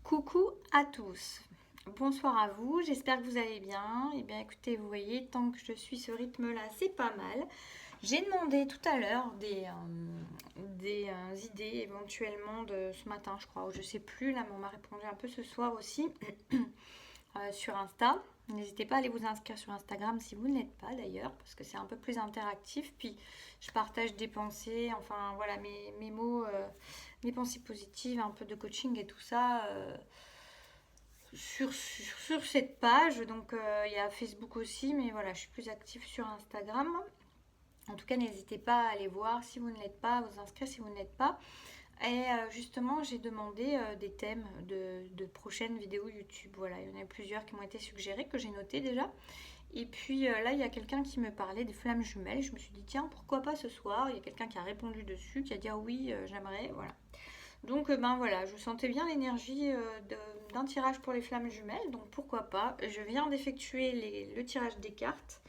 Coucou à tous, bonsoir à vous, j'espère que vous allez bien. Et bien écoutez, vous voyez, tant que je suis ce rythme-là, c'est pas mal. J'ai demandé tout à l'heure des idées éventuellement de ce matin, je crois, ou je sais plus, là, mais on m'a répondu un peu ce soir aussi sur Insta. N'hésitez pas à aller vous inscrire sur Instagram si vous ne l'êtes pas d'ailleurs, parce que c'est un peu plus interactif. Puis je partage des pensées, enfin voilà, mes mots, mes pensées positives, un peu de coaching et tout ça sur cette page. Donc il y a Facebook aussi, mais voilà, je suis plus active sur Instagram. En tout cas, n'hésitez pas à aller voir si vous ne l'êtes pas, à vous inscrire si vous ne l'êtes pas. Et justement, j'ai demandé des thèmes de prochaines vidéos YouTube. Voilà, il y en a plusieurs qui m'ont été suggérés, que j'ai noté déjà. Et puis là, il y a quelqu'un qui me parlait des flammes jumelles. Je me suis dit, tiens, pourquoi pas ce soir. Il y a quelqu'un qui a répondu dessus, qui a dit, ah oui, j'aimerais. Voilà. Donc, ben voilà, je sentais bien l'énergie d'un tirage pour les flammes jumelles. Donc, pourquoi pas. Je viens d'effectuer le tirage des cartes.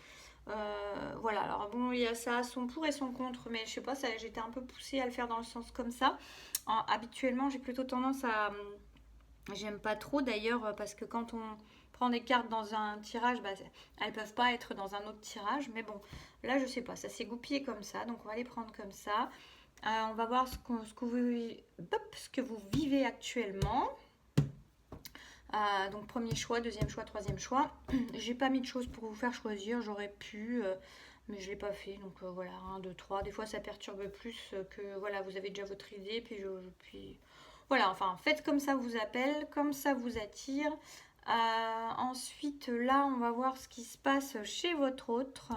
Voilà, alors bon, il y a ça, son pour et son contre, mais je sais pas, j'étais un peu poussée à le faire dans le sens comme ça. Habituellement, j'ai plutôt tendance à. J'aime pas trop d'ailleurs, parce que quand on prend des cartes dans un tirage, bah, elles peuvent pas être dans un autre tirage. Mais bon, là, je sais pas, ça s'est goupillé comme ça, donc on va les prendre comme ça. On va voir ce que vous vivez actuellement. Donc premier choix, deuxième choix, troisième choix. J'ai pas mis de choses pour vous faire choisir, j'aurais pu, mais je l'ai pas fait. Donc voilà, 1, 2, 3. Des fois ça perturbe plus que voilà, vous avez déjà votre idée, puis voilà, enfin faites comme ça vous appelle, comme ça vous attire. Ensuite là, on va voir ce qui se passe chez votre autre.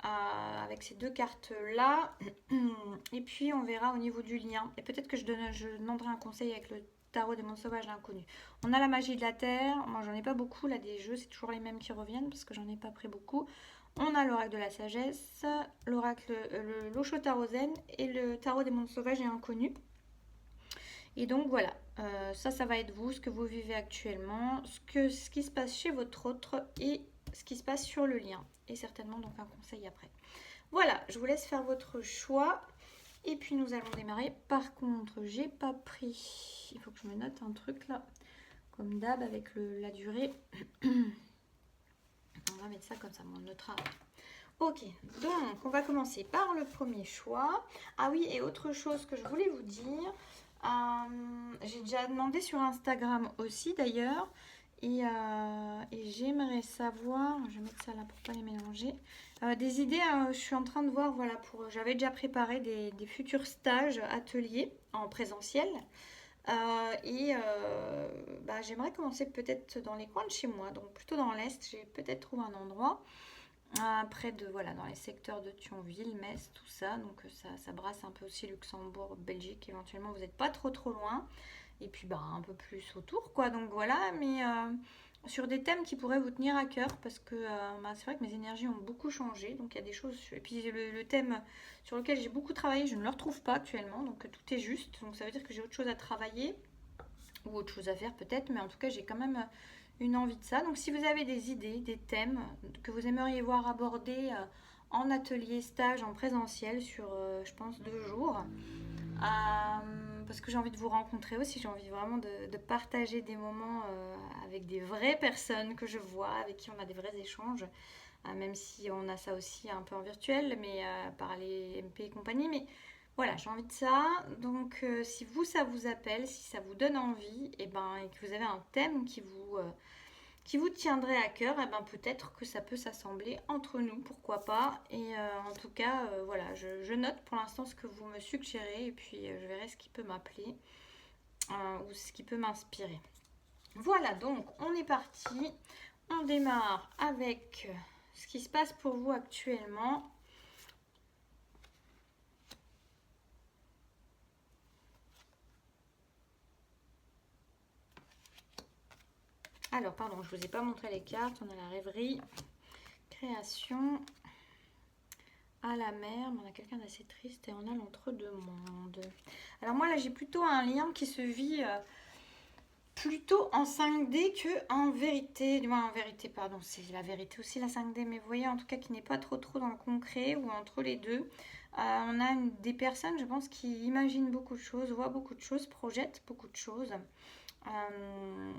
Avec ces deux cartes là, et puis on verra au niveau du lien, et peut-être que je demanderai un conseil avec le tarot des mondes sauvages l'inconnu. On a la magie de la terre, moi j'en ai pas beaucoup là des jeux, c'est toujours les mêmes qui reviennent parce que j'en ai pas pris beaucoup. On a l'oracle de la sagesse, l'oracle, l'Osho Tarot Zen et le tarot des mondes sauvages et inconnus. Et donc voilà, ça va être vous, ce que vous vivez actuellement, ce qui se passe chez votre autre et ce qui se passe sur le lien. Et certainement donc un conseil après. Voilà, je vous laisse faire votre choix. Et puis nous allons démarrer. Par contre, j'ai pas pris. Il faut que je me note un truc là. Comme d'hab avec la durée. On va mettre ça comme ça, on notera. Ok, donc on va commencer par le premier choix. Ah oui, et autre chose que je voulais vous dire. J'ai déjà demandé sur Instagram aussi d'ailleurs. Et j'aimerais savoir, je vais mettre ça là pour pas les mélanger, des idées. Je suis en train de voir, voilà, j'avais déjà préparé des futurs stages, ateliers en présentiel. Bah, j'aimerais commencer peut-être dans les coins de chez moi, donc plutôt dans l'Est. J'ai peut-être trouvé un endroit près de, voilà, dans les secteurs de Thionville, Metz, tout ça. Donc ça brasse un peu aussi Luxembourg, Belgique, éventuellement vous n'êtes pas trop loin. Et puis bah, un peu plus autour, quoi. Donc voilà, mais sur des thèmes qui pourraient vous tenir à cœur, parce que bah, c'est vrai que mes énergies ont beaucoup changé. Donc il y a des choses. Et puis le thème sur lequel j'ai beaucoup travaillé, je ne le retrouve pas actuellement. Donc tout est juste. Donc ça veut dire que j'ai autre chose à travailler ou autre chose à faire peut-être, mais en tout cas j'ai quand même une envie de ça. Donc si vous avez des idées, des thèmes que vous aimeriez voir abordés en atelier, stage, en présentiel sur, je pense, 2 jours, parce que j'ai envie de vous rencontrer aussi, j'ai envie vraiment de partager des moments avec des vraies personnes que je vois, avec qui on a des vrais échanges, même si on a ça aussi un peu en virtuel, mais par les MP et compagnie, mais voilà, j'ai envie de ça. Donc si vous, ça vous appelle, si ça vous donne envie, et que vous avez un thème qui vous tiendrait à cœur, et ben peut-être que ça peut s'assembler entre nous, pourquoi pas. Et en tout cas, voilà, je note pour l'instant ce que vous me suggérez, et puis je verrai ce qui peut m'appeler ou ce qui peut m'inspirer. Voilà, donc on est parti. On démarre avec ce qui se passe pour vous actuellement. Alors, pardon, je ne vous ai pas montré les cartes. On a la rêverie, création, à la mer, mais on a quelqu'un d'assez triste et on a l'entre-deux-mondes. Alors moi, là, j'ai plutôt un lien qui se vit plutôt en 5D que en vérité. Du moins, en vérité, pardon, c'est la vérité aussi, la 5D, mais vous voyez, en tout cas, qui n'est pas trop dans le concret ou entre les deux. On a des personnes, je pense, qui imaginent beaucoup de choses, voient beaucoup de choses, projettent beaucoup de choses. euh,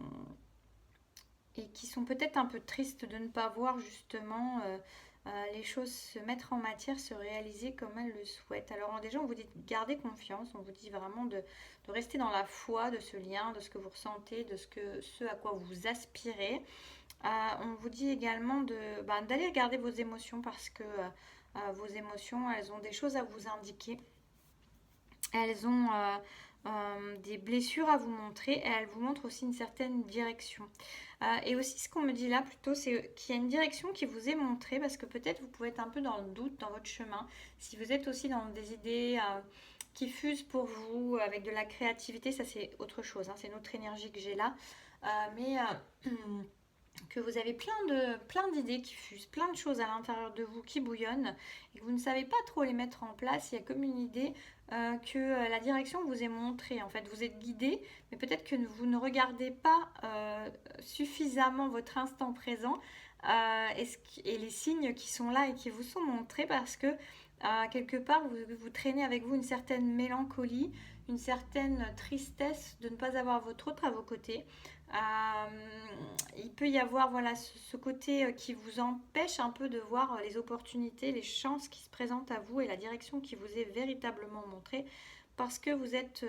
et qui sont peut-être un peu tristes de ne pas voir justement les choses se mettre en matière, se réaliser comme elles le souhaitent. Alors déjà, on vous dit de garder confiance, on vous dit vraiment de rester dans la foi de ce lien, de ce que vous ressentez, de ce à quoi vous aspirez. On vous dit également d'aller regarder vos émotions parce que vos émotions, elles ont des choses à vous indiquer. Elles ont des blessures à vous montrer et elles vous montrent aussi une certaine direction. Et aussi ce qu'on me dit là plutôt, c'est qu'il y a une direction qui vous est montrée parce que peut-être vous pouvez être un peu dans le doute dans votre chemin. Si vous êtes aussi dans des idées qui fusent pour vous avec de la créativité, ça c'est autre chose, hein, c'est notre énergie que j'ai là. Mais que vous avez plein d'idées qui fusent, plein de choses à l'intérieur de vous qui bouillonnent et que vous ne savez pas trop les mettre en place. Il y a comme une idée que la direction vous est montrée. En fait, vous êtes guidé, mais peut-être que vous ne regardez pas suffisamment votre instant présent et les signes qui sont là et qui vous sont montrés parce que quelque part, vous traînez avec vous une certaine mélancolie, une certaine tristesse de ne pas avoir votre autre à vos côtés. Il peut y avoir voilà, ce côté qui vous empêche un peu de voir les opportunités, les chances qui se présentent à vous et la direction qui vous est véritablement montrée parce que vous êtes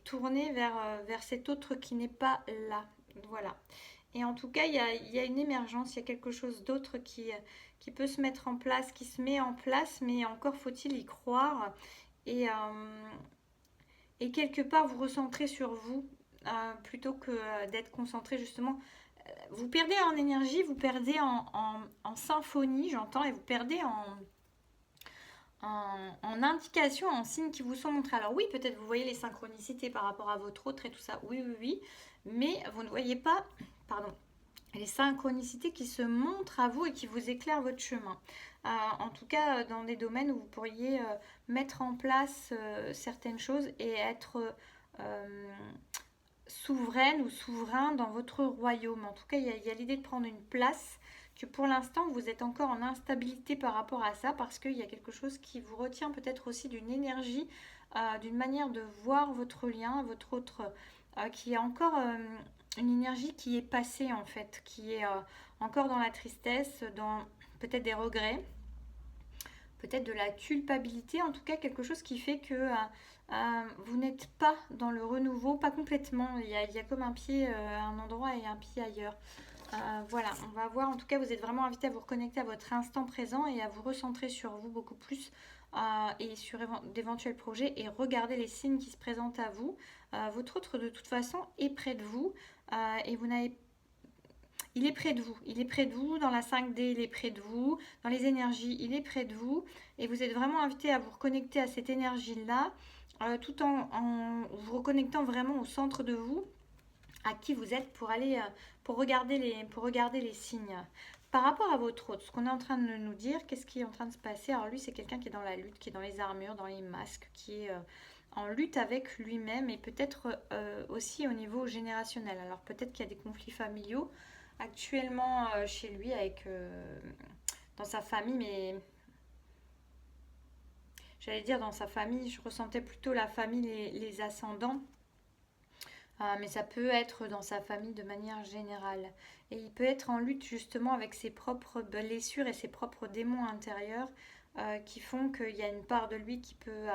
tourné vers cet autre qui n'est pas là. Voilà. Et en tout cas, il y a une émergence, il y a quelque chose d'autre qui peut se mettre en place, qui se met en place, mais encore faut-il y croire. Et, et quelque part, vous recentrer sur vous plutôt que d'être concentré justement. Vous perdez en énergie, vous perdez en symphonie, j'entends, et vous perdez en indications, en signes qui vous sont montrés. Alors oui, peut-être vous voyez les synchronicités par rapport à votre autre et tout ça, oui, oui, oui, mais vous ne voyez pas, pardon, les synchronicités qui se montrent à vous et qui vous éclairent votre chemin. En tout cas, dans des domaines où vous pourriez mettre en place certaines choses et être euh, souveraine ou souverain dans votre royaume. En tout cas, il y a l'idée de prendre une place que pour l'instant, vous êtes encore en instabilité par rapport à ça parce qu'il y a quelque chose qui vous retient peut-être aussi d'une énergie, d'une manière de voir votre lien, votre autre, qui est encore une énergie qui est passée en fait, qui est encore dans la tristesse, dans peut-être des regrets, peut-être de la culpabilité, en tout cas quelque chose qui fait que vous n'êtes pas dans le renouveau, pas complètement. Il y a comme un pied à un endroit et un pied ailleurs. Voilà, on va voir. En tout cas, vous êtes vraiment invité à vous reconnecter à votre instant présent et à vous recentrer sur vous beaucoup plus et sur d'éventuels projets et regarder les signes qui se présentent à vous. Votre autre, de toute façon, est près de vous et vous n'avez il est près de vous. Il est près de vous. Dans la 5D, il est près de vous. Dans les énergies, il est près de vous. Et vous êtes vraiment invité à vous reconnecter à cette énergie-là, tout en vous reconnectant vraiment au centre de vous, à qui vous êtes pour aller pour regarder les signes. Par rapport à votre autre, ce qu'on est en train de nous dire, qu'est-ce qui est en train de se passer? Alors lui, c'est quelqu'un qui est dans la lutte, qui est dans les armures, dans les masques, qui est en lutte avec lui-même et peut-être aussi au niveau générationnel. Alors peut-être qu'il y a des conflits familiaux actuellement chez lui avec dans sa famille, mais j'allais dire dans sa famille, je ressentais plutôt la famille, les ascendants. Mais ça peut être dans sa famille de manière générale. Et il peut être en lutte justement avec ses propres blessures et ses propres démons intérieurs qui font qu'il y a une part de lui qui peut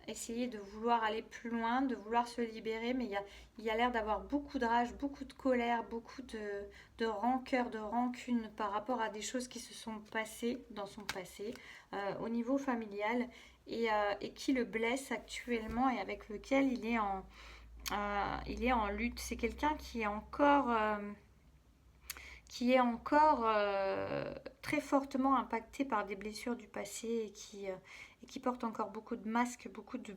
essayer de vouloir aller plus loin, de vouloir se libérer, mais il y a l'air d'avoir beaucoup de rage, beaucoup de colère, beaucoup de rancœur, de rancune par rapport à des choses qui se sont passées dans son passé au niveau familial et qui le blesse actuellement et avec lequel il est en lutte. C'est quelqu'un qui est encore très fortement impacté par des blessures du passé et qui porte encore beaucoup de masques, beaucoup de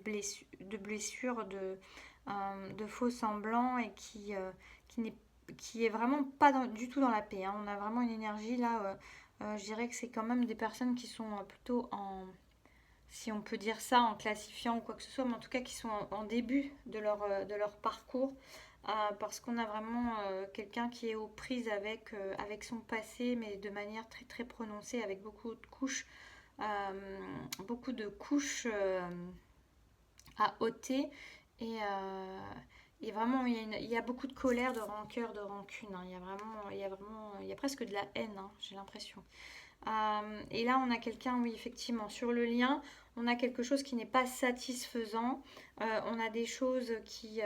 faux semblants et qui est vraiment pas du tout dans la paix, hein. On a vraiment une énergie là, je dirais que c'est quand même des personnes qui sont plutôt si on peut dire ça en classifiant ou quoi que ce soit, mais en tout cas qui sont en début de leur parcours, parce qu'on a vraiment quelqu'un qui est aux prises avec son passé, mais de manière très très prononcée, avec beaucoup de couches à ôter et, vraiment, il y a beaucoup de colère, de rancœur, de rancune, hein. Il y a presque de la haine, hein, j'ai l'impression. Et là, on a quelqu'un, oui, effectivement, sur le lien, on a quelque chose qui n'est pas satisfaisant. On a des choses qui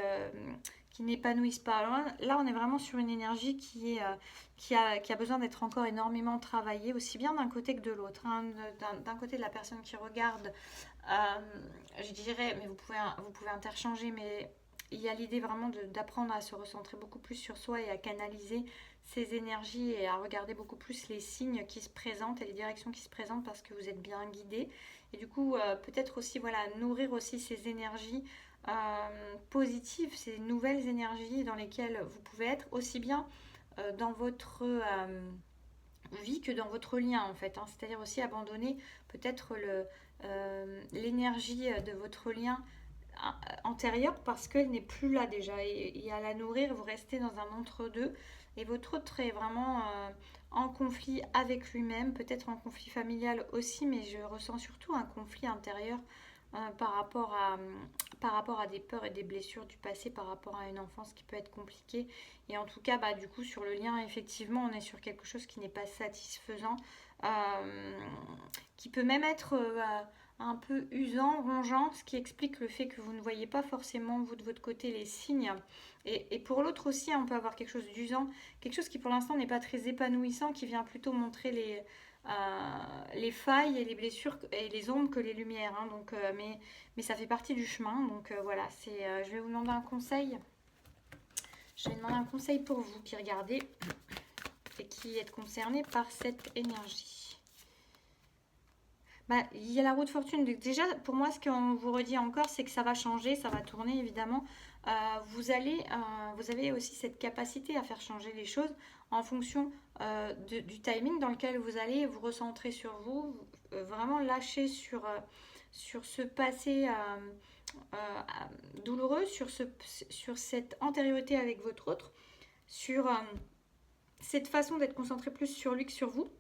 n'épanouissent pas. Alors là, on est vraiment sur une énergie qui a besoin d'être encore énormément travaillée, aussi bien d'un côté que de l'autre, hein. D'un côté de la personne qui regarde, je dirais, mais vous pouvez interchanger, mais il y a l'idée vraiment d'apprendre à se recentrer beaucoup plus sur soi et à canaliser ces énergies et à regarder beaucoup plus les signes qui se présentent et les directions qui se présentent parce que vous êtes bien guidé. Et du coup, peut-être aussi, voilà, nourrir aussi ces énergies positives, ces nouvelles énergies dans lesquelles vous pouvez être aussi bien dans votre vie que dans votre lien en fait, hein. C'est-à-dire aussi abandonner peut-être l'énergie de votre lien antérieure parce qu'elle n'est plus là déjà et à la nourrir vous restez dans un entre-deux et votre autre est vraiment en conflit avec lui-même, peut-être en conflit familial aussi, mais je ressens surtout un conflit intérieur par par rapport à des peurs et des blessures du passé, par rapport à une enfance qui peut être compliquée. Et en tout cas, bah, du coup, sur le lien, effectivement, on est sur quelque chose qui n'est pas satisfaisant, qui peut même être un peu usant, rongeant, ce qui explique le fait que vous ne voyez pas forcément, vous, de votre côté, les signes. Et pour l'autre aussi, on peut avoir quelque chose d'usant, quelque chose qui pour l'instant n'est pas très épanouissant, qui vient plutôt montrer les failles et les blessures et les ombres que les lumières, hein. Donc, mais ça fait partie du chemin. Donc voilà, je vais vous demander un conseil. Je vais demander un conseil pour vous qui regardez et qui êtes concerné par cette énergie. Bah, il y a la roue de fortune. Déjà, pour moi, ce qu'on vous redit encore, c'est que ça va changer, ça va tourner, évidemment. Vous avez aussi cette capacité à faire changer les choses en fonction du timing dans lequel vous allez vous recentrer sur vous, vraiment lâcher sur ce passé douloureux, sur cette antériorité avec votre autre, sur cette façon d'être concentré plus sur lui que sur vous.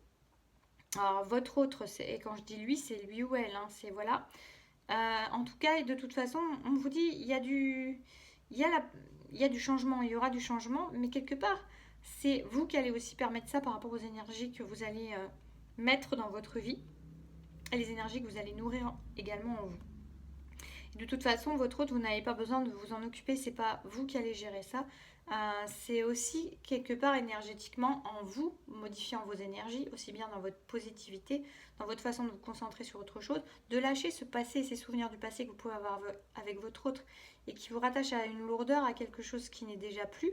Alors, votre autre, et quand je dis lui, c'est lui ou elle, hein, c'est voilà. En tout cas, et de toute façon, on vous dit, il y a, la, il y a du changement, il y aura du changement, mais quelque part, c'est vous qui allez aussi permettre ça par rapport aux énergies que vous allez mettre dans votre vie et les énergies que vous allez nourrir également en vous. Et de toute façon, votre autre, vous n'avez pas besoin de vous en occuper, c'est pas vous qui allez gérer ça. C'est aussi quelque part énergétiquement en vous, modifiant vos énergies, aussi bien dans votre positivité, dans votre façon de vous concentrer sur autre chose, de lâcher ce passé, ces souvenirs du passé que vous pouvez avoir avec votre autre et qui vous rattachent à une lourdeur, à quelque chose qui n'est déjà plus,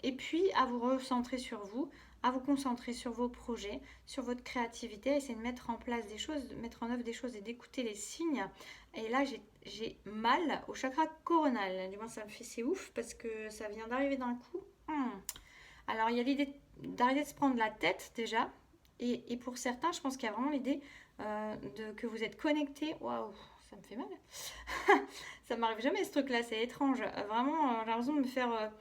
et puis à vous recentrer sur vous, à vous concentrer sur vos projets, sur votre créativité, essayer de mettre en place des choses, de mettre en œuvre des choses et d'écouter les signes. Et là, j'ai mal au chakra coronal. Du moins, ça me fait c'est ouf parce que ça vient d'arriver d'un coup. Alors, il y a l'idée d'arrêter de se prendre la tête déjà. Et pour certains, je pense qu'il y a vraiment l'idée que vous êtes connecté. Waouh, ça me fait mal. Ça m'arrive jamais ce truc-là, c'est étrange. Vraiment, j'ai l'impression de me faire...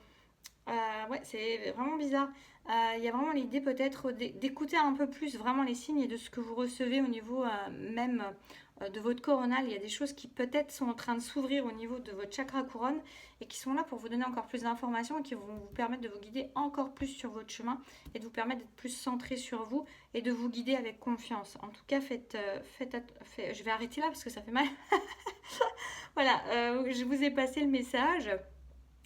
ouais, c'est vraiment bizarre. Il y a vraiment l'idée peut-être d'écouter un peu plus vraiment les signes et de ce que vous recevez au niveau même de votre coronal. Il y a des choses qui peut-être sont en train de s'ouvrir au niveau de votre chakra couronne et qui sont là pour vous donner encore plus d'informations et qui vont vous permettre de vous guider encore plus sur votre chemin et de vous permettre d'être plus centré sur vous et de vous guider avec confiance. En tout cas, je vais arrêter là parce que ça fait mal. Voilà, je vous ai passé le message.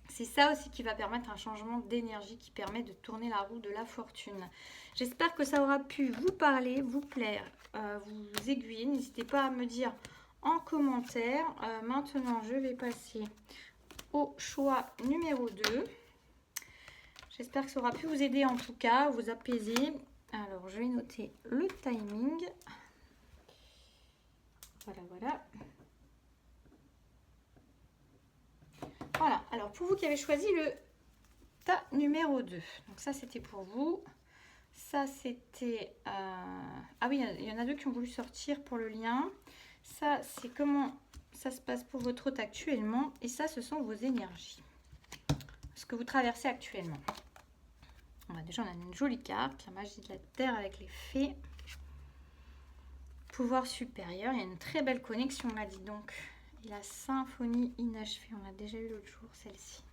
C'est ça aussi qui va permettre un changement d'énergie qui permet de tourner la roue de la fortune. J'espère que ça aura pu vous parler, vous plaire, vous aiguiller. N'hésitez pas à me dire en commentaire. Maintenant, je vais passer au choix numéro 2. J'espère que ça aura pu vous aider en tout cas, vous apaiser. Alors, je vais noter le timing. Voilà. Voilà, alors pour vous qui avez choisi le tas numéro 2, donc ça c'était pour vous, ça c'était... Ah oui, il y en a deux qui ont voulu sortir pour le lien, ça c'est comment ça se passe pour votre hôte actuellement, et ça ce sont vos énergies, ce que vous traversez actuellement. Déjà on a une jolie carte, la magie de la terre avec les fées, pouvoir supérieur, il y a une très belle connexion là, dis donc. Et la symphonie inachevée, on l'a déjà eu l'autre jour, celle-ci.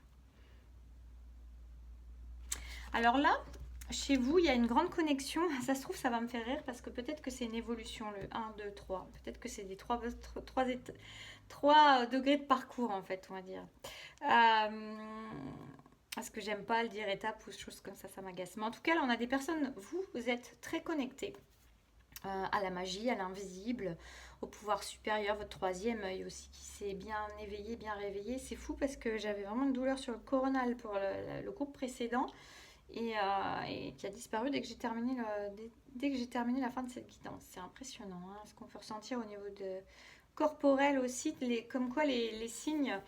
Alors là, chez vous, il y a une grande connexion. Ça se trouve, ça va me faire rire parce que peut-être que c'est une évolution, le 1, 2, 3. Peut-être que c'est des 3 degrés de parcours, en fait, on va dire. Parce que j'aime pas le dire étape ou choses comme ça m'agace. Mais en tout cas, là, on a des personnes, vous êtes très connectés à la magie, à l'invisible, au pouvoir supérieur, votre troisième œil aussi qui s'est bien éveillé, bien réveillé. C'est fou parce que j'avais vraiment une douleur sur le coronal pour le groupe précédent et qui a disparu dès que j'ai terminé la fin de cette guidance. C'est impressionnant hein, ce qu'on peut ressentir au niveau de corporel aussi, comme quoi les signes,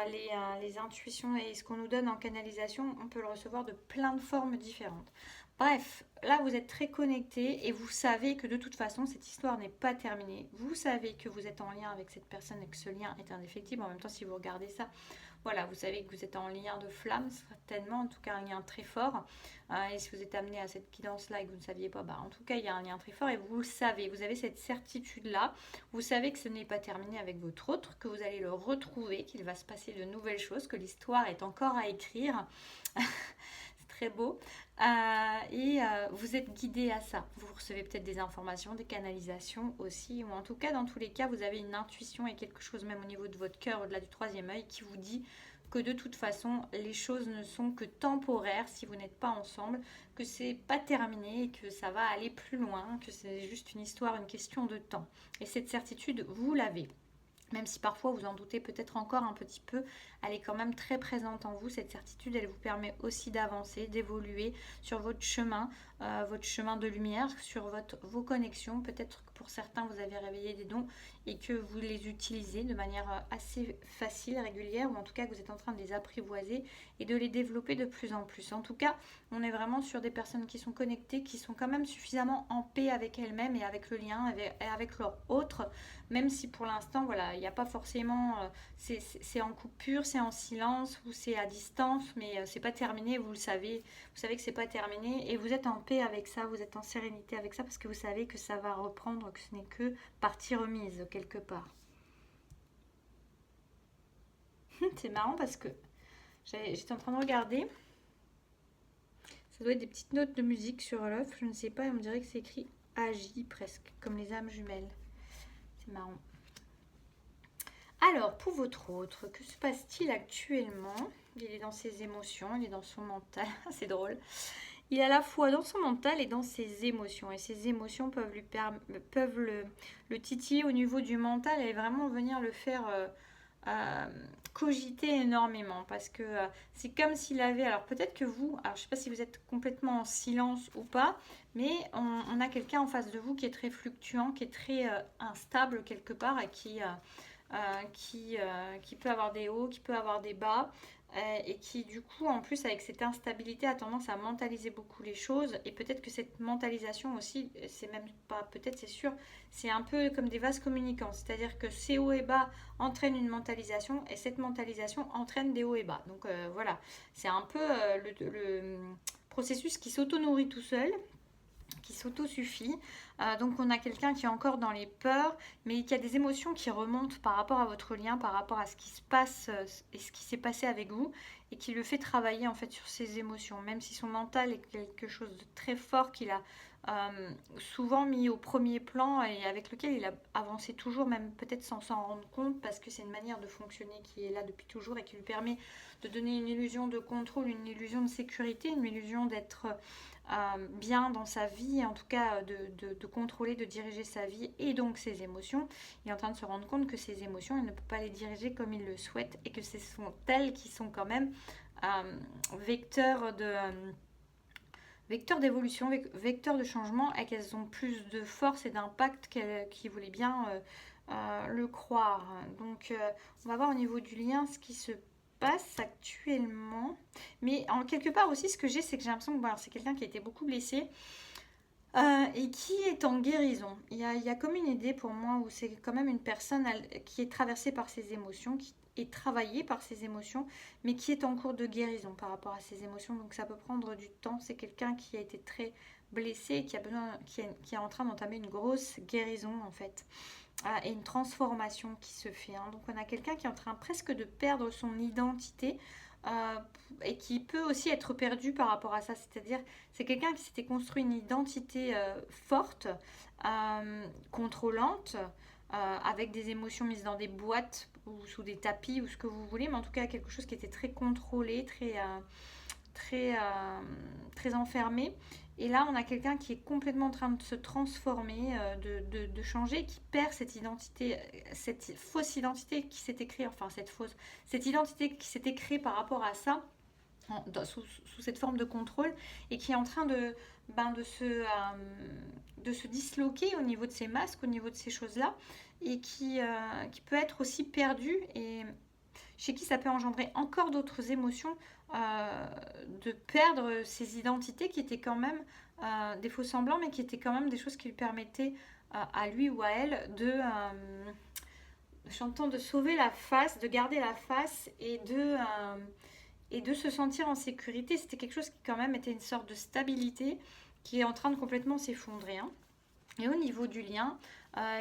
les intuitions et ce qu'on nous donne en canalisation, on peut le recevoir de plein de formes différentes. Bref, là vous êtes très connectés et vous savez que de toute façon cette histoire n'est pas terminée. Vous savez que vous êtes en lien avec cette personne et que ce lien est indéfectible. En même temps, si vous regardez ça, voilà, vous savez que vous êtes en lien de flamme, certainement, en tout cas un lien très fort. Et si vous êtes amené à cette guidance-là et que vous ne saviez pas, bah, en tout cas, il y a un lien très fort et vous le savez, vous avez cette certitude-là. Vous savez que ce n'est pas terminé avec votre autre, que vous allez le retrouver, qu'il va se passer de nouvelles choses, que l'histoire est encore à écrire. C'est très beau. Vous êtes guidé à ça. Vous recevez peut-être des informations, des canalisations aussi, ou en tout cas, dans tous les cas, vous avez une intuition et quelque chose même au niveau de votre cœur, au-delà du troisième œil, qui vous dit que de toute façon, les choses ne sont que temporaires si vous n'êtes pas ensemble, que c'est pas terminé et que ça va aller plus loin, que c'est juste une histoire, une question de temps. Et cette certitude, vous l'avez. Même si parfois vous en doutez peut-être encore un petit peu, elle est quand même très présente en vous. Cette certitude, elle vous permet aussi d'avancer, d'évoluer sur votre chemin de lumière, sur vos connexions. Peut-être que pour certains, vous avez réveillé des dons et que vous les utilisez de manière assez facile, régulière, ou en tout cas que vous êtes en train de les apprivoiser et de les développer de plus en plus. En tout cas, on est vraiment sur des personnes qui sont connectées, qui sont quand même suffisamment en paix avec elles-mêmes et avec le lien, et avec leur autre, même si pour l'instant, voilà, il n'y a pas forcément, c'est en coupure, c'est en silence ou c'est à distance, mais c'est pas terminé, vous le savez, vous savez que c'est pas terminé et vous êtes en paix avec ça, vous êtes en sérénité avec ça parce que vous savez que ça va reprendre, que ce n'est que partie remise quelque part. C'est marrant parce que j'étais en train de regarder, ça doit être des petites notes de musique sur l'œuf, je ne sais pas, on me dirait que c'est écrit AJ presque, comme les âmes jumelles. C'est marrant. Alors, pour votre autre, que se passe-t-il actuellement? Il est dans ses émotions, il est dans son mental. C'est drôle. Il est à la fois dans son mental et dans ses émotions. Et ses émotions peuvent le titiller au niveau du mental et vraiment venir le faire euh, cogiter énormément. Parce que c'est comme s'il avait... Alors peut-être que vous... Alors je ne sais pas si vous êtes complètement en silence ou pas, mais on a quelqu'un en face de vous qui est très fluctuant, qui est très instable quelque part et qui peut avoir des hauts, qui peut avoir des bas, et qui du coup en plus avec cette instabilité a tendance à mentaliser beaucoup les choses et peut-être que cette mentalisation aussi, c'est même pas peut-être, c'est sûr, c'est un peu comme des vases communicants, c'est-à-dire que ces hauts et bas entraînent une mentalisation et cette mentalisation entraîne des hauts et bas. Donc voilà, c'est un peu le processus qui s'auto-nourrit tout seul, qui s'auto-suffit. Donc on a quelqu'un qui est encore dans les peurs, mais qui a des émotions qui remontent par rapport à votre lien, par rapport à ce qui se passe et ce qui s'est passé avec vous, et qui le fait travailler en fait sur ses émotions, même si son mental est quelque chose de très fort qu'il a souvent mis au premier plan et avec lequel il a avancé toujours, même peut-être sans s'en rendre compte, parce que c'est une manière de fonctionner qui est là depuis toujours et qui lui permet de donner une illusion de contrôle, une illusion de sécurité, une illusion d'être bien dans sa vie, en tout cas de contrôler, de diriger sa vie et donc ses émotions. Il est en train de se rendre compte que ses émotions, il ne peut pas les diriger comme il le souhaite et que ce sont elles qui sont quand même vecteurs d'évolution, vecteurs de changement et qu'elles ont plus de force et d'impact qu'il voulait bien le croire. Donc on va voir au niveau du lien ce qui se passe actuellement. Mais en quelque part aussi, ce que j'ai, c'est que j'ai l'impression que c'est quelqu'un qui a été beaucoup blessé et qui est en guérison. Il y a comme une idée pour moi où c'est quand même une personne qui est traversée par ses émotions, qui est travaillée par ses émotions, mais qui est en cours de guérison par rapport à ses émotions. Donc ça peut prendre du temps. C'est quelqu'un qui a été très blessé, qui est en train d'entamer une grosse guérison en fait. et une transformation qui se fait. Hein. Donc on a quelqu'un qui est en train presque de perdre son identité et qui peut aussi être perdu par rapport à ça. C'est-à-dire, c'est quelqu'un qui s'était construit une identité forte, contrôlante, avec des émotions mises dans des boîtes ou sous des tapis ou ce que vous voulez, mais en tout cas quelque chose qui était très contrôlé, très, très enfermé. Et là, on a quelqu'un qui est complètement en train de se transformer, de changer, qui perd cette identité, cette fausse identité qui s'était créée, enfin cette identité qui s'était créée par rapport à ça, sous cette forme de contrôle, et qui est en train de se disloquer au niveau de ces masques, au niveau de ces choses-là, et qui peut être aussi perdu, et chez qui ça peut engendrer encore d'autres émotions, de perdre ses identités qui étaient quand même des faux semblants, mais qui étaient quand même des choses qui lui permettaient à lui ou à elle j'entends, de sauver la face, de garder la face et de se sentir en sécurité. C'était quelque chose qui quand même était une sorte de stabilité qui est en train de complètement s'effondrer. Hein. Et au niveau du lien,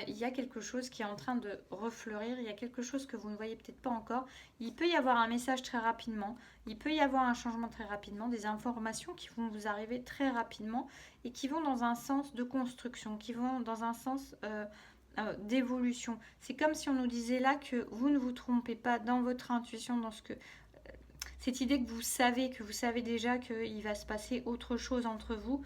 il y a quelque chose qui est en train de refleurir, il y a quelque chose que vous ne voyez peut-être pas encore. Il peut y avoir un message très rapidement, il peut y avoir un changement très rapidement, des informations qui vont vous arriver très rapidement et qui vont dans un sens de construction, qui vont dans un sens d'évolution. C'est comme si on nous disait là que vous ne vous trompez pas dans votre intuition, dans ce que cette idée que vous savez déjà qu'il va se passer autre chose entre vous,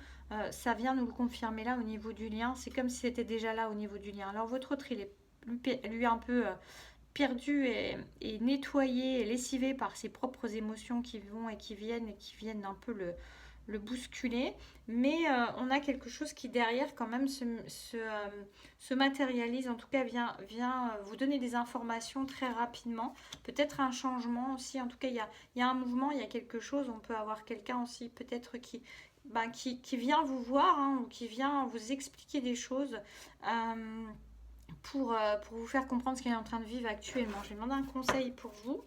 ça vient nous le confirmer là au niveau du lien. C'est comme si c'était déjà là au niveau du lien. Alors votre autre, il est lui un peu perdu et nettoyé et lessivé par ses propres émotions qui vont et qui viennent un peu le bousculer, mais on a quelque chose qui derrière quand même se matérialise, en tout cas vient vous donner des informations très rapidement, peut-être un changement aussi, en tout cas il y a un mouvement, il y a quelque chose, on peut avoir quelqu'un aussi peut-être qui vient vous voir, hein, ou qui vient vous expliquer des choses pour vous faire comprendre ce qu'il est en train de vivre actuellement. Je vais demander un conseil pour vous.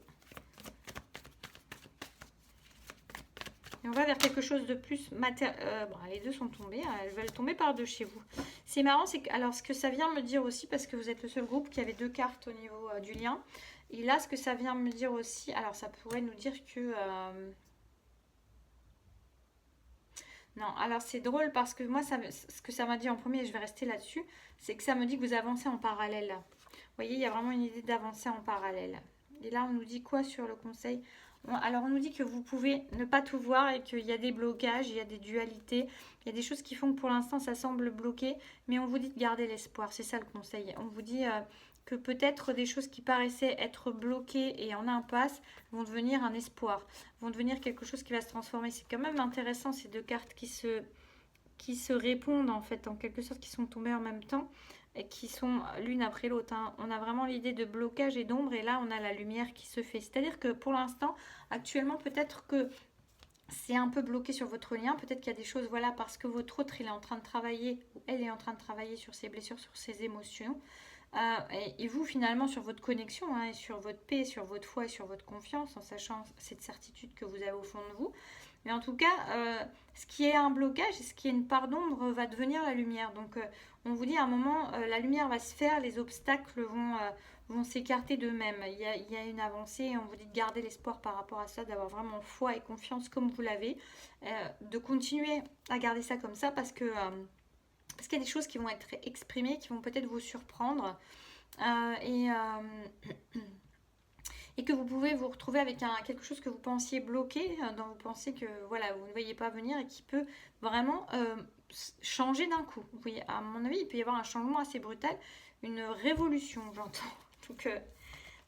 Et on va vers quelque chose de plus matériel. Bon, les deux sont tombées, elles veulent tomber par deux chez vous. C'est marrant, c'est que, alors ce que ça vient me dire aussi, parce que vous êtes le seul groupe qui avait deux cartes au niveau du lien, et là ce que ça vient me dire aussi, alors ça pourrait nous dire que... Non, alors c'est drôle parce que moi, ce que ça m'a dit en premier, et je vais rester là-dessus, c'est que ça me dit que vous avancez en parallèle. Vous voyez, il y a vraiment une idée d'avancer en parallèle. Et là, on nous dit quoi sur le conseil? Alors, on nous dit que vous pouvez ne pas tout voir et qu'il y a des blocages, il y a des dualités, il y a des choses qui font que pour l'instant, ça semble bloqué, mais on vous dit de garder l'espoir, c'est ça le conseil. On vous dit que peut-être des choses qui paraissaient être bloquées et en impasse vont devenir un espoir, vont devenir quelque chose qui va se transformer. C'est quand même intéressant ces deux cartes qui se répondent en fait, en quelque sorte, qui sont tombées en même temps et qui sont l'une après l'autre. Hein. On a vraiment l'idée de blocage et d'ombre et là on a la lumière qui se fait. C'est-à-dire que pour l'instant, actuellement, peut-être que c'est un peu bloqué sur votre lien. Peut-être qu'il y a des choses, voilà, parce que votre autre, il est en train de travailler, ou elle est en train de travailler sur ses blessures, sur ses émotions. Et vous, finalement, sur votre connexion, hein, et sur votre paix, sur votre foi et sur votre confiance, en sachant cette certitude que vous avez au fond de vous. Mais en tout cas, ce qui est un blocage et ce qui est une part d'ombre va devenir la lumière. Donc, on vous dit à un moment, la lumière va se faire, les obstacles vont s'écarter d'eux-mêmes. Il y a une avancée et on vous dit de garder l'espoir par rapport à ça, d'avoir vraiment foi et confiance comme vous l'avez, de continuer à garder ça comme ça parce qu'il y a des choses qui vont être exprimées, qui vont peut-être vous surprendre et que vous pouvez vous retrouver avec quelque chose que vous pensiez bloqué, dont vous pensez que voilà, vous ne voyez pas venir et qui peut vraiment changer d'un coup. Vous voyez, à mon avis, il peut y avoir un changement assez brutal, une révolution, j'entends. Donc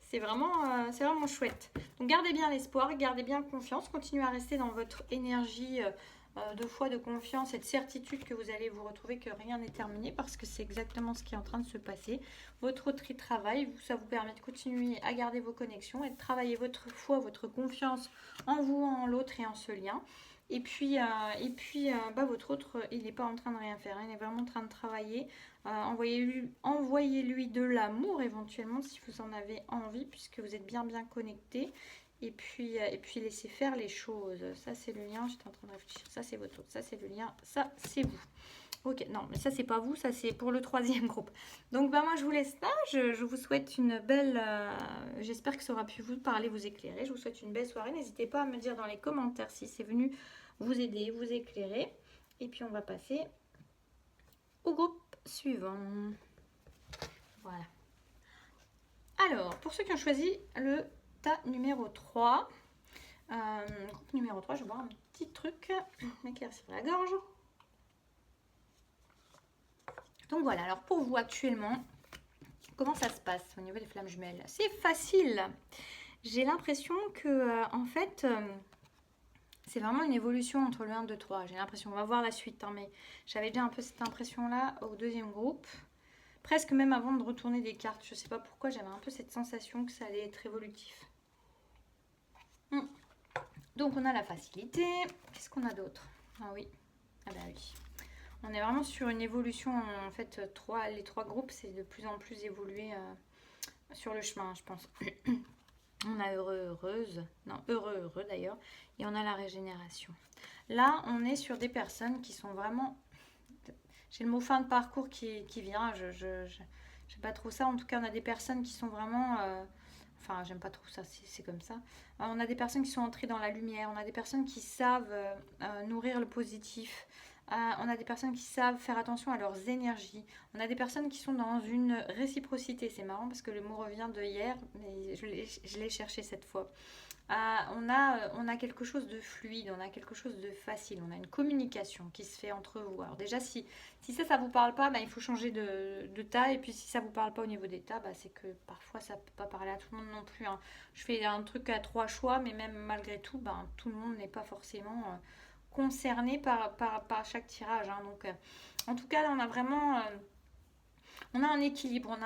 c'est vraiment chouette. Donc gardez bien l'espoir, gardez bien confiance, continuez à rester dans votre énergie de foi, de confiance et de certitude que vous allez vous retrouver, que rien n'est terminé parce que c'est exactement ce qui est en train de se passer. Votre travail, ça vous permet de continuer à garder vos connexions et de travailler votre foi, votre confiance en vous, en l'autre et en ce lien. Et puis, votre autre, il n'est pas en train de rien faire, il est vraiment en train de travailler. Envoyez-lui de l'amour éventuellement si vous en avez envie, puisque vous êtes bien connectés. Et puis laissez faire les choses. Ça, c'est le lien, j'étais en train de réfléchir. Ça, c'est votre autre. Ça, c'est le lien. Ça, c'est vous. Ok, non, mais ça c'est pas vous, ça c'est pour le troisième groupe. Donc bah moi je vous laisse là, je vous souhaite une belle... j'espère que ça aura pu vous parler, vous éclairer. Je vous souhaite une belle soirée. N'hésitez pas à me dire dans les commentaires si c'est venu vous aider, vous éclairer. Et puis on va passer au groupe suivant. Voilà. Alors, pour ceux qui ont choisi le tas numéro 3, groupe numéro 3, je vais boire un petit truc, m'éclaircir la gorge. Donc voilà, alors pour vous actuellement, comment ça se passe au niveau des flammes jumelles? C'est facile. J'ai l'impression que, en fait, c'est vraiment une évolution entre le 1, 2, 3. J'ai l'impression, on va voir la suite, hein, mais j'avais déjà un peu cette impression-là au deuxième groupe. Presque même avant de retourner des cartes. Je sais pas pourquoi, j'avais un peu cette sensation que ça allait être évolutif. Donc on a la facilité. Qu'est-ce qu'on a d'autre? Ah oui. Ah bah oui. On est vraiment sur une évolution. En fait, les trois groupes, c'est de plus en plus évolué sur le chemin, je pense. On a heureux, heureuse. Non, heureux, heureux d'ailleurs. Et on a la régénération. Là, on est sur des personnes qui sont vraiment... J'ai le mot fin de parcours qui vient. Je j'aime pas trop ça. En tout cas, on a des personnes qui sont vraiment... Enfin, j'aime pas trop ça, c'est comme ça. On a des personnes qui sont entrées dans la lumière. On a des personnes qui savent nourrir le positif. On a des personnes qui savent faire attention à leurs énergies. On a des personnes qui sont dans une réciprocité. C'est marrant parce que le mot revient de hier, mais je l'ai cherché cette fois. On a quelque chose de fluide, on a quelque chose de facile, on a une communication qui se fait entre vous. Alors déjà, si ça vous parle pas, bah, il faut changer de tas. Et puis si ça vous parle pas au niveau des tas, bah, c'est que parfois ça peut pas parler à tout le monde non plus, hein. Je fais un truc à 3 choix, mais même malgré tout, bah, tout le monde n'est pas forcément concerné par chaque tirage, hein. Donc, en tout cas, là, on a vraiment... on a un équilibre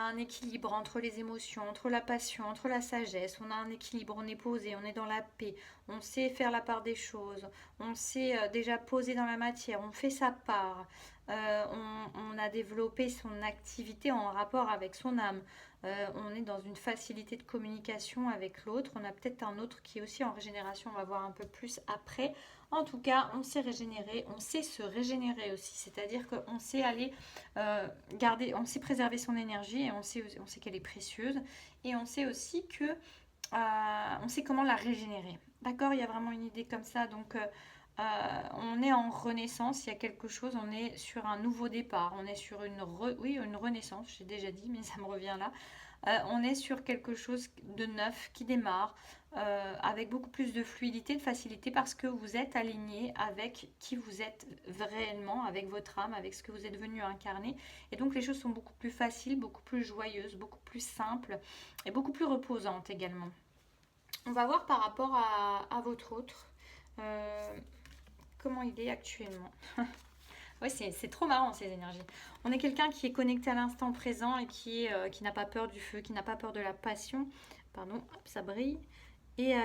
entre les émotions, entre la passion, entre la sagesse. On a un équilibre, on est posé, on est dans la paix. On sait faire la part des choses. On sait déjà poser dans la matière. On fait sa part. On a développé son activité en rapport avec son âme. On est dans une facilité de communication avec l'autre. On a peut-être un autre qui est aussi en régénération. On va voir un peu plus après. En tout cas, on s'est régénéré. On sait se régénérer aussi. C'est-à-dire qu'on sait aller garder, on sait préserver son énergie et on sait qu'elle est précieuse et on sait aussi que on sait comment la régénérer. D'accord, il y a vraiment une idée comme ça. Donc on est en renaissance, il y a quelque chose, on est sur un nouveau départ, on est sur une renaissance, j'ai déjà dit, mais ça me revient là. On est sur quelque chose de neuf qui démarre avec beaucoup plus de fluidité, de facilité parce que vous êtes aligné avec qui vous êtes réellement, avec votre âme, avec ce que vous êtes venu incarner. Et donc les choses sont beaucoup plus faciles, beaucoup plus joyeuses, beaucoup plus simples et beaucoup plus reposantes également. On va voir par rapport à votre autre. Comment il est actuellement. Oui, c'est trop marrant ces énergies. On est quelqu'un qui est connecté à l'instant présent et qui n'a pas peur du feu, qui n'a pas peur de la passion. Pardon, hop, ça brille. Et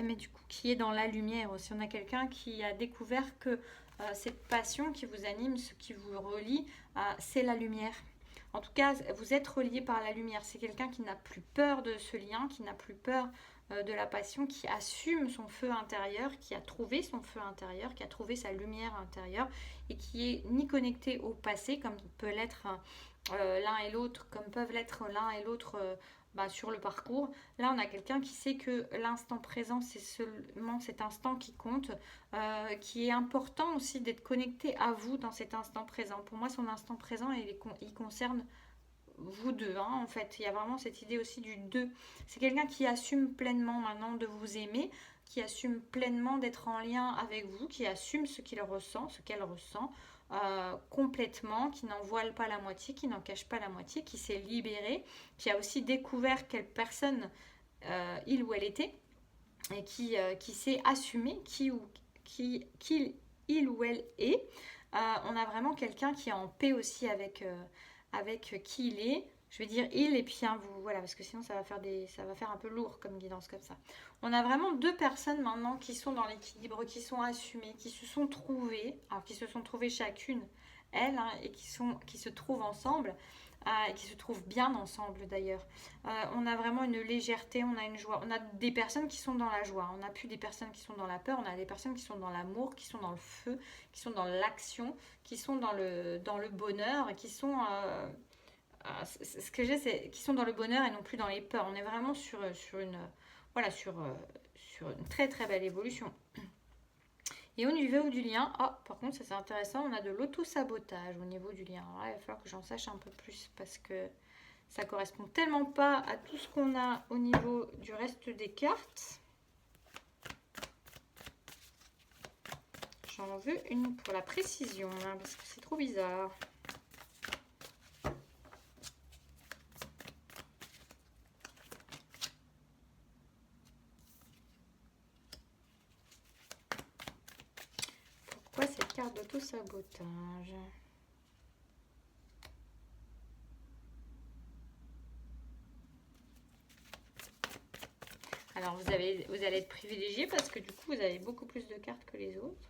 mais du coup, qui est dans la lumière aussi. On a quelqu'un qui a découvert que cette passion qui vous anime, ce qui vous relie, c'est la lumière. En tout cas, vous êtes relié par la lumière. C'est quelqu'un qui n'a plus peur de ce lien, qui n'a plus peur de la passion, qui assume son feu intérieur, qui a trouvé son feu intérieur, qui a trouvé sa lumière intérieure et qui est ni connecté au passé comme peut l'être l'un et l'autre, comme peuvent l'être l'un et l'autre sur le parcours. Là, on a quelqu'un qui sait que l'instant présent, c'est seulement cet instant qui compte, qui est important aussi d'être connecté à vous dans cet instant présent. Pour moi, son instant présent, il concerne vous deux, hein, en fait. Il y a vraiment cette idée aussi du deux. C'est quelqu'un qui assume pleinement maintenant de vous aimer, qui assume pleinement d'être en lien avec vous, qui assume ce qu'il ressent, ce qu'elle ressent complètement, qui n'en voile pas la moitié, qui n'en cache pas la moitié, qui s'est libéré, qui a aussi découvert quelle personne il ou elle était et qui s'est assumé il ou elle est. On a vraiment quelqu'un qui est en paix aussi avec qui il est. Je vais dire il et puis un vous, voilà, parce que sinon ça va faire un peu lourd comme guidance comme ça. On a vraiment deux personnes maintenant qui sont dans l'équilibre, qui sont assumées, qui se sont trouvées, alors qui se sont trouvées chacune, elles, hein, et qui se trouvent ensemble. et qui se trouvent bien ensemble d'ailleurs. On a vraiment une légèreté, on a une joie. On a des personnes qui sont dans la joie, on n'a plus des personnes qui sont dans la peur, on a des personnes qui sont dans l'amour, qui sont dans le feu, qui sont dans l'action, qui sont dans le bonheur, et qui sont... ce que j'ai, c'est qui sont dans le bonheur et non plus dans les peurs. On est vraiment sur une... Voilà, sur une très très belle évolution. Et au niveau du lien, par contre, ça c'est intéressant, on a de l'auto-sabotage au niveau du lien. Alors là, il va falloir que j'en sache un peu plus parce que ça correspond tellement pas à tout ce qu'on a au niveau du reste des cartes. J'en veux une pour la précision, hein, parce que c'est trop bizarre. Pourquoi cette carte d'auto-sabotage? Alors vous allez être privilégié parce que du coup vous avez beaucoup plus de cartes que les autres.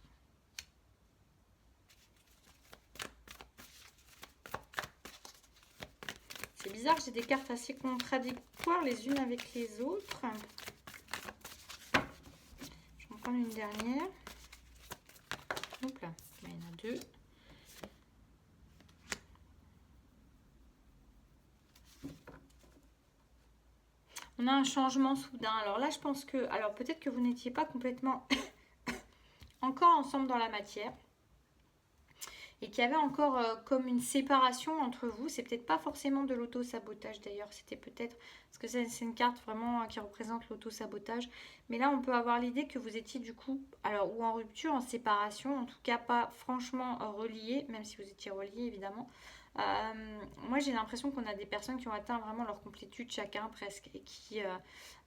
C'est bizarre, j'ai des cartes assez contradictoires les unes avec les autres. Je vais en prendre une dernière. Hop là, il y en a deux. On a un changement soudain. Alors là, je pense que... Alors peut-être que vous n'étiez pas complètement encore ensemble dans la matière. Et qu'il y avait encore comme une séparation entre vous. C'est peut-être pas forcément de l'auto-sabotage d'ailleurs. C'était peut-être... Parce que c'est une carte vraiment qui représente l'auto-sabotage. Mais là, on peut avoir l'idée que vous étiez du coup... Alors, ou en rupture, en séparation. En tout cas, pas franchement reliés. Même si vous étiez reliés, évidemment. Moi j'ai l'impression qu'on a des personnes qui ont atteint vraiment leur complétude chacun presque et qui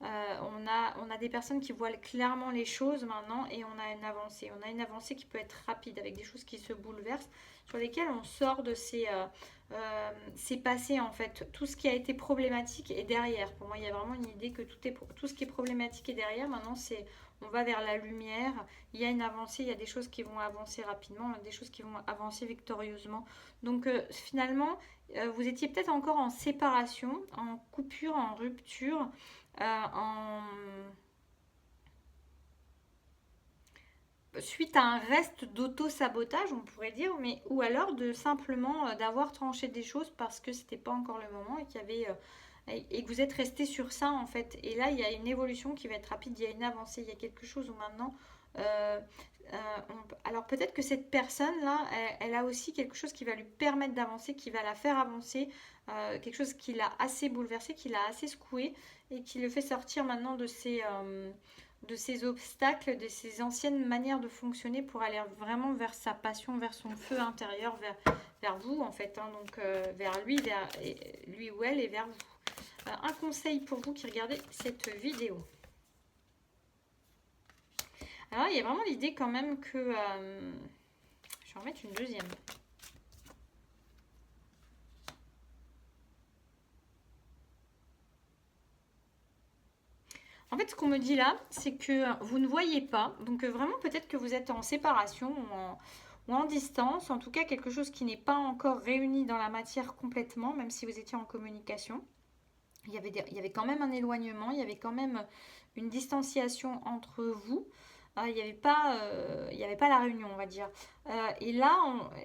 on a des personnes qui voient clairement les choses maintenant et on a une avancée qui peut être rapide avec des choses qui se bouleversent sur lesquelles on sort de ces passés en fait. Tout ce qui a été problématique est derrière. Pour moi il y a vraiment une idée que tout ce qui est problématique est derrière. Maintenant c'est on va vers la lumière, il y a une avancée, il y a des choses qui vont avancer rapidement, des choses qui vont avancer victorieusement. Donc finalement, vous étiez peut-être encore en séparation, en coupure, en rupture, en... suite à un reste d'auto-sabotage, on pourrait dire, mais ou alors de simplement d'avoir tranché des choses parce que c'était pas encore le moment et qu'il y avait et que vous êtes resté sur ça en fait. Et là, il y a une évolution qui va être rapide, il y a une avancée, il y a quelque chose où maintenant. euh, alors peut-être que cette personne-là, elle a aussi quelque chose qui va lui permettre d'avancer, qui va la faire avancer, quelque chose qui l'a assez bouleversé, qui l'a assez secoué et qui le fait sortir maintenant de ses obstacles, de ses anciennes manières de fonctionner pour aller vraiment vers sa passion, vers son feu intérieur, vers vous en fait, hein, donc vers lui ou elle et vers vous. Un conseil pour vous qui regardez cette vidéo. Alors il y a vraiment l'idée quand même que... je vais en mettre une deuxième. En fait, ce qu'on me dit là, c'est que vous ne voyez pas. Donc vraiment, peut-être que vous êtes en séparation ou en distance. En tout cas, quelque chose qui n'est pas encore réuni dans la matière complètement, même si vous étiez en communication. Il y avait quand même un éloignement, il y avait quand même une distanciation entre vous. Il n'y avait pas la réunion, on va dire. Et là,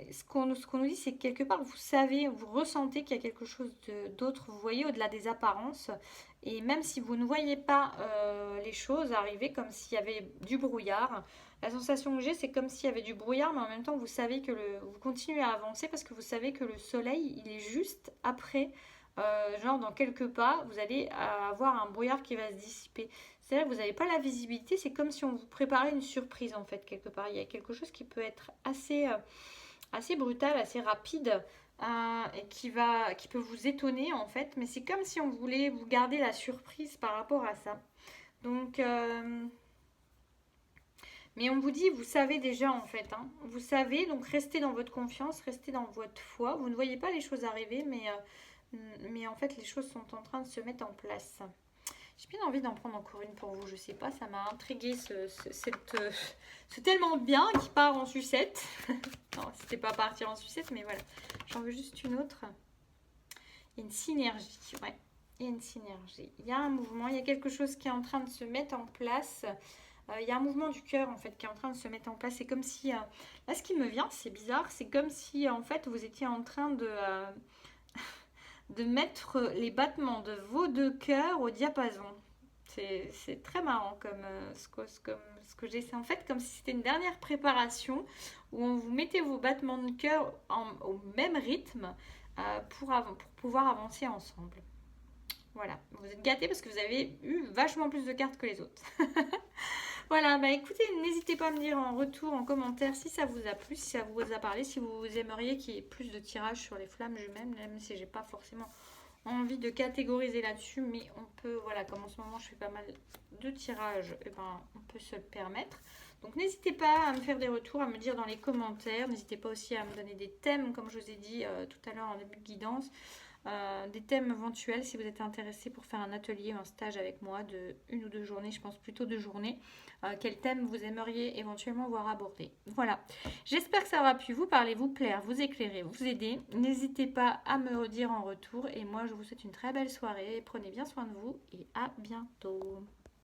ce qu'on nous dit, c'est que quelque part, vous savez, vous ressentez qu'il y a quelque chose d'autre, vous voyez au-delà des apparences. Et même si vous ne voyez pas les choses arriver, comme s'il y avait du brouillard, la sensation que j'ai, c'est comme s'il y avait du brouillard, mais en même temps, vous savez que vous continuez à avancer parce que vous savez que le soleil, il est juste après. Genre dans quelques pas, vous allez avoir un brouillard qui va se dissiper. C'est-à-dire que vous n'avez pas la visibilité, c'est comme si on vous préparait une surprise en fait quelque part. Il y a quelque chose qui peut être assez brutal, assez rapide et qui peut vous étonner en fait. Mais c'est comme si on voulait vous garder la surprise par rapport à ça. Donc, mais on vous dit, vous savez déjà en fait. Hein. Vous savez, donc restez dans votre confiance, restez dans votre foi. Vous ne voyez pas les choses arriver, mais en fait les choses sont en train de se mettre en place. J'ai bien envie d'en prendre encore une pour vous, je sais pas, ça m'a intrigué ce tellement bien qui part en sucette. Non, c'était pas partir en sucette, mais voilà. J'en veux juste une autre. Il y a une synergie, ouais. Il y a une synergie. Il y a un mouvement, il y a quelque chose qui est en train de se mettre en place. Il y a un mouvement du cœur en fait qui est en train de se mettre en place. C'est comme si, là ce qui me vient, c'est bizarre, c'est comme si en fait vous étiez en train de mettre les battements de vos deux cœurs au diapason. C'est très marrant comme, ce que j'ai. C'est en fait comme si c'était une dernière préparation où on vous mettez vos battements de cœur au même rythme pour pouvoir avancer ensemble. Voilà, vous êtes gâtés parce que vous avez eu vachement plus de cartes que les autres. Voilà, bah écoutez, n'hésitez pas à me dire en retour, en commentaire si ça vous a plu, si ça vous a parlé, si vous aimeriez qu'il y ait plus de tirages sur les flammes jumelles, même si j'ai pas forcément envie de catégoriser là-dessus, mais on peut, voilà, comme en ce moment je fais pas mal de tirages, et ben on peut se le permettre. Donc n'hésitez pas à me faire des retours, à me dire dans les commentaires, n'hésitez pas aussi à me donner des thèmes, comme je vous ai dit tout à l'heure en début de guidance. Des thèmes éventuels si vous êtes intéressé pour faire un atelier ou un stage avec moi de 1 ou 2 journées, je pense plutôt 2 journées. Quel thème vous aimeriez éventuellement voir aborder. Voilà, j'espère que ça aura pu vous parler, vous plaire, vous éclairer, vous aider. N'hésitez pas à me redire en retour et moi je vous souhaite une très belle soirée, prenez bien soin de vous et à bientôt.